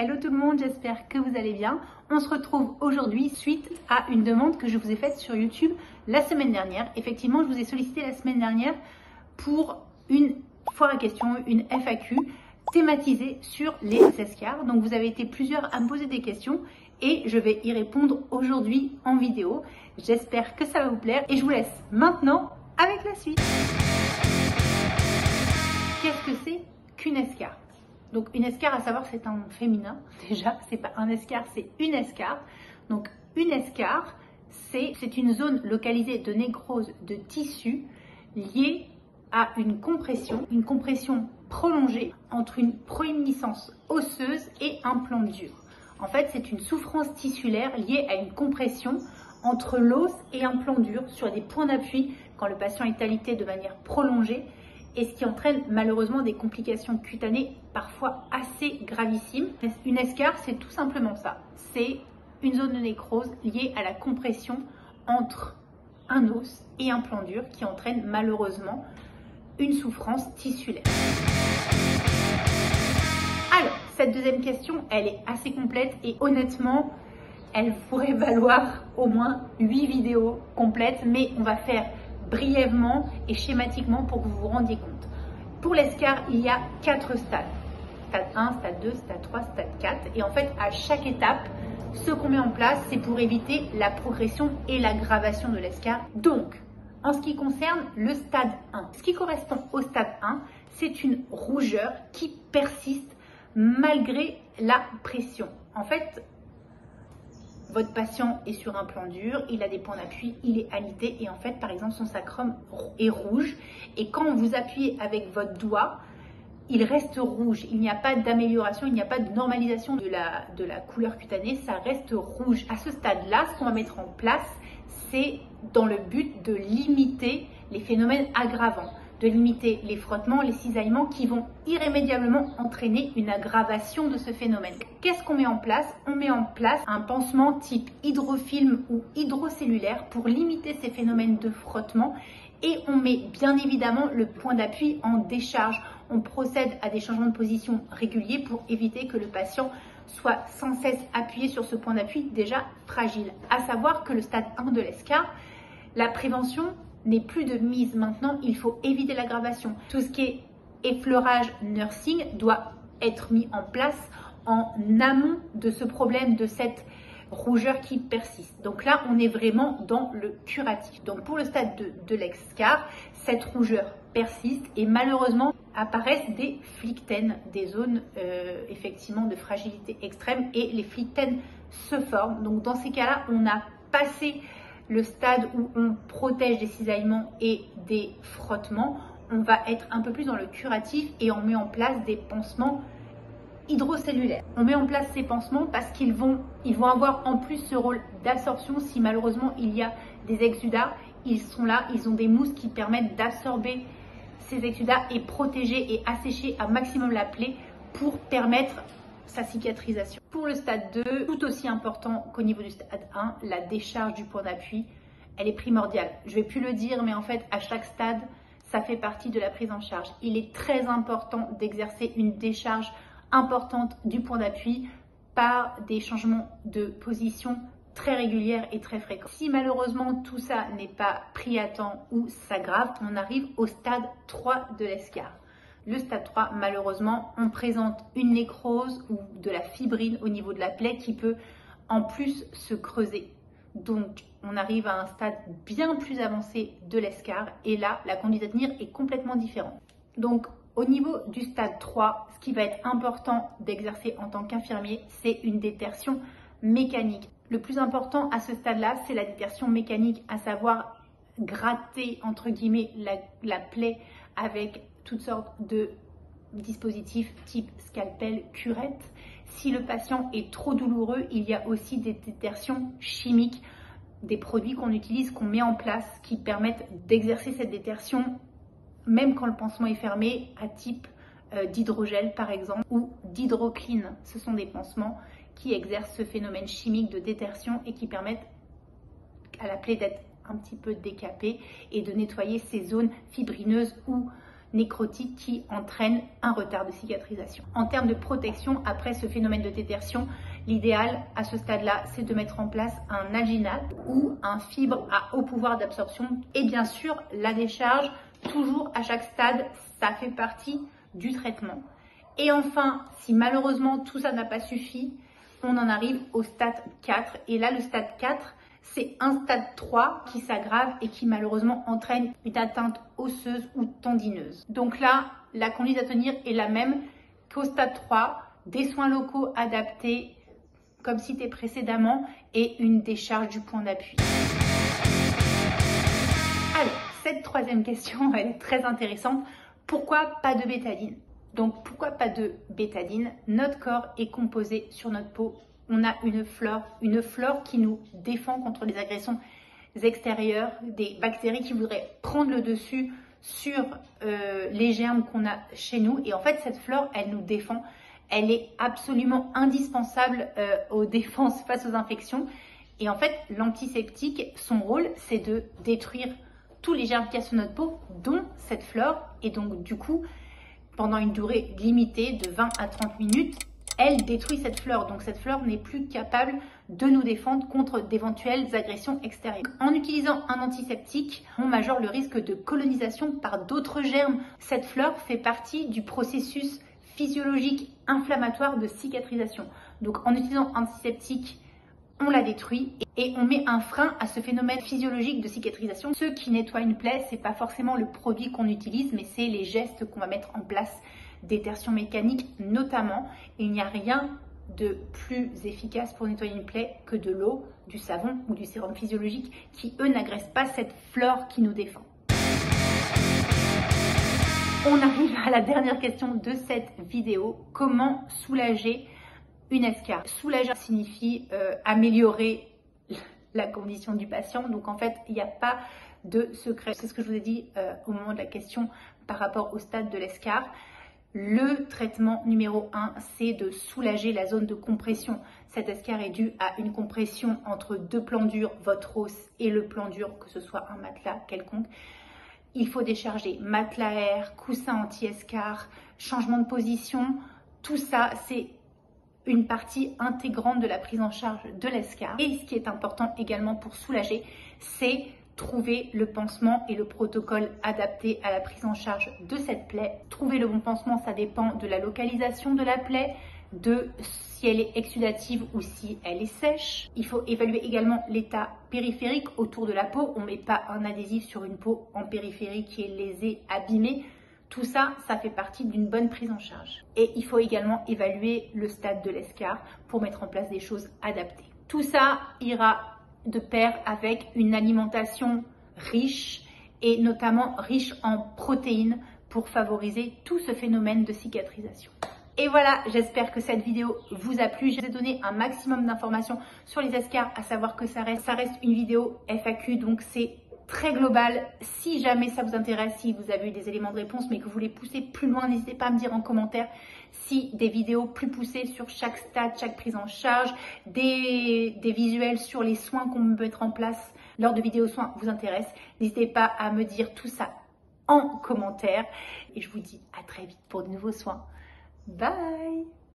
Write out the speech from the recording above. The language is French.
Hello tout le monde, j'espère que vous allez bien. On se retrouve aujourd'hui suite à une demande que je vous ai faite sur YouTube la semaine dernière. Effectivement, je vous ai sollicité la semaine dernière pour une foire à questions, une FAQ thématisée sur les escarres. Donc vous avez été plusieurs à me poser des questions et je vais y répondre aujourd'hui en vidéo. J'espère que ça va vous plaire et je vous laisse maintenant avec la suite. Qu'est-ce que c'est qu'une escarre? Donc une escarre, à savoir, c'est un féminin déjà, c'est pas un escarre, c'est une escarre. Donc une escarre, c'est une zone localisée de nécrose de tissu liée à une compression prolongée entre une proéminence osseuse et un plan dur. En fait, c'est une souffrance tissulaire liée à une compression entre l'os et un plan dur sur des points d'appui quand le patient est alité de manière prolongée, et ce qui entraîne malheureusement des complications cutanées parfois assez gravissimes. Une escarre, c'est tout simplement ça. C'est une zone de nécrose liée à la compression entre un os et un plan dur qui entraîne malheureusement une souffrance tissulaire. Alors, cette deuxième question, elle est assez complète et honnêtement, elle pourrait valoir au moins 8 vidéos complètes, mais on va faire brièvement et schématiquement pour que vous vous rendiez compte. Pour l'escarre, il y a 4 stades. Stade 1, stade 2, stade 3, stade 4. Et en fait, à chaque étape, ce qu'on met en place, c'est pour éviter la progression et l'aggravation de l'escarre. Donc, en ce qui concerne le stade 1, ce qui correspond au stade 1, c'est une rougeur qui persiste malgré la pression. En fait, votre patient est sur un plan dur, il a des points d'appui, il est alité et en fait, par exemple, son sacrum est rouge. Et quand vous appuyez avec votre doigt, il reste rouge. Il n'y a pas d'amélioration, il n'y a pas de normalisation de la couleur cutanée, ça reste rouge. À ce stade-là, ce qu'on va mettre en place, c'est dans le but de limiter les phénomènes aggravants, de limiter les frottements, les cisaillements qui vont irrémédiablement entraîner une aggravation de ce phénomène. Qu'est-ce qu'on met en place? On met en place un pansement type hydrofilm ou hydrocellulaire pour limiter ces phénomènes de frottement et on met bien évidemment le point d'appui en décharge. On procède à des changements de position réguliers pour éviter que le patient soit sans cesse appuyé sur ce point d'appui déjà fragile. À savoir que le stade 1 de l'escarre, la prévention n'est plus de mise. Maintenant, il faut éviter l'aggravation. Tout ce qui est effleurage, nursing doit être mis en place en amont de ce problème, de cette rougeur qui persiste. Donc là, on est vraiment dans le curatif. Donc pour le stade 2 de l'escarre, cette rougeur persiste et malheureusement apparaissent des phlictènes, des zones effectivement de fragilité extrême et les phlictènes se forment. Donc dans ces cas-là, on a passé le stade où on protège des cisaillements et des frottements. On va être un peu plus dans le curatif et on met en place des pansements hydrocellulaires. On met en place ces pansements parce qu'ils vont avoir en plus ce rôle d'absorption. Si malheureusement il y a des exudats, ils sont là, ils ont des mousses qui permettent d'absorber ces exudats et protéger et assécher un maximum la plaie pour permettre sa cicatrisation. Pour le stade 2, tout aussi important qu'au niveau du stade 1, la décharge du point d'appui, elle est primordiale. Je ne vais plus le dire, mais en fait, à chaque stade, ça fait partie de la prise en charge. Il est très important d'exercer une décharge importante du point d'appui par des changements de position très régulières et très fréquents. Si malheureusement tout ça n'est pas pris à temps ou s'aggrave, on arrive au stade 3 de l'escarre. Le stade 3, malheureusement, on présente une nécrose ou de la fibrine au niveau de la plaie qui peut en plus se creuser. Donc, on arrive à un stade bien plus avancé de l'escarre et là, la conduite à tenir est complètement différente. Donc, au niveau du stade 3, ce qui va être important d'exercer en tant qu'infirmier, c'est une détertion mécanique. Le plus important à ce stade-là, c'est la détertion mécanique, à savoir gratter, entre guillemets, la plaie avec toutes sortes de dispositifs type scalpel, curette. Si le patient est trop douloureux, il y a aussi des détertions chimiques, des produits qu'on utilise, qu'on met en place, qui permettent d'exercer cette détertion même quand le pansement est fermé, à type d'hydrogel par exemple, ou d'hydrocline. Ce sont des pansements qui exercent ce phénomène chimique de détertion et qui permettent à la plaie d'être un petit peu décapée et de nettoyer ces zones fibrineuses ou nécrotique qui entraîne un retard de cicatrisation. En termes de protection, après ce phénomène de détertion, l'idéal à ce stade-là, c'est de mettre en place un alginate ou un fibre à haut pouvoir d'absorption. Et bien sûr, la décharge, toujours à chaque stade, ça fait partie du traitement. Et enfin, si malheureusement tout ça n'a pas suffi, on en arrive au stade 4. Et là, le stade 4, c'est un stade 3 qui s'aggrave et qui malheureusement entraîne une atteinte osseuse ou tendineuse. Donc là, la conduite à tenir est la même qu'au stade 3, des soins locaux adaptés comme cité précédemment et une décharge du point d'appui. Alors, cette troisième question, elle est très intéressante. Pourquoi pas de bétadine? Donc, pourquoi pas de bétadine? Notre corps est composé sur notre peau. On a une flore qui nous défend contre les agressions extérieures, des bactéries qui voudraient prendre le dessus sur les germes qu'on a chez nous. Et en fait, cette flore, elle nous défend. Elle est absolument indispensable aux défenses face aux infections. Et en fait, l'antiseptique, son rôle, c'est de détruire tous les germes qu'il y a sur notre peau, dont cette flore. Et donc, du coup, pendant une durée limitée de 20 à 30 minutes, elle détruit cette flore. Donc, cette flore n'est plus capable de nous défendre contre d'éventuelles agressions extérieures. En utilisant un antiseptique, on majore le risque de colonisation par d'autres germes. Cette flore fait partie du processus physiologique inflammatoire de cicatrisation. Donc, en utilisant un antiseptique, on la détruit et on met un frein à ce phénomène physiologique de cicatrisation. Ce qui nettoie une plaie, c'est pas forcément le produit qu'on utilise, mais c'est les gestes qu'on va mettre en place, détertion mécanique notamment. Et il n'y a rien de plus efficace pour nettoyer une plaie que de l'eau, du savon ou du sérum physiologique qui, eux, n'agressent pas cette flore qui nous défend. On arrive à la dernière question de cette vidéo. Comment soulager une escarre? Soulager signifie améliorer la condition du patient. Donc en fait, il n'y a pas de secret. C'est ce que je vous ai dit au moment de la question par rapport au stade de l'escarre. Le traitement numéro 1, c'est de soulager la zone de compression. Cette escarre est due à une compression entre deux plans durs, votre os et le plan dur, que ce soit un matelas quelconque. Il faut décharger matelas air, coussin anti-escarre, changement de position. Tout ça, c'est une partie intégrante de la prise en charge de l'escarre. Et ce qui est important également pour soulager, c'est trouver le pansement et le protocole adapté à la prise en charge de cette plaie. Trouver le bon pansement, ça dépend de la localisation de la plaie, de si elle est exudative ou si elle est sèche. Il faut évaluer également l'état périphérique autour de la peau. On ne met pas un adhésif sur une peau en périphérie qui est lésée, abîmée. Tout ça, ça fait partie d'une bonne prise en charge. Et il faut également évaluer le stade de l'escarre pour mettre en place des choses adaptées. Tout ça ira de pair avec une alimentation riche et notamment riche en protéines pour favoriser tout ce phénomène de cicatrisation. Et voilà, j'espère que cette vidéo vous a plu. Je vous ai donné un maximum d'informations sur les escarres, à savoir que ça reste une vidéo FAQ, donc c'est très global. Si jamais ça vous intéresse, si vous avez eu des éléments de réponse mais que vous voulez pousser plus loin, n'hésitez pas à me dire en commentaire si des vidéos plus poussées sur chaque stade, chaque prise en charge, des visuels sur les soins qu'on peut mettre en place lors de vidéos soins vous intéressent. N'hésitez pas à me dire tout ça en commentaire et je vous dis à très vite pour de nouveaux soins. Bye!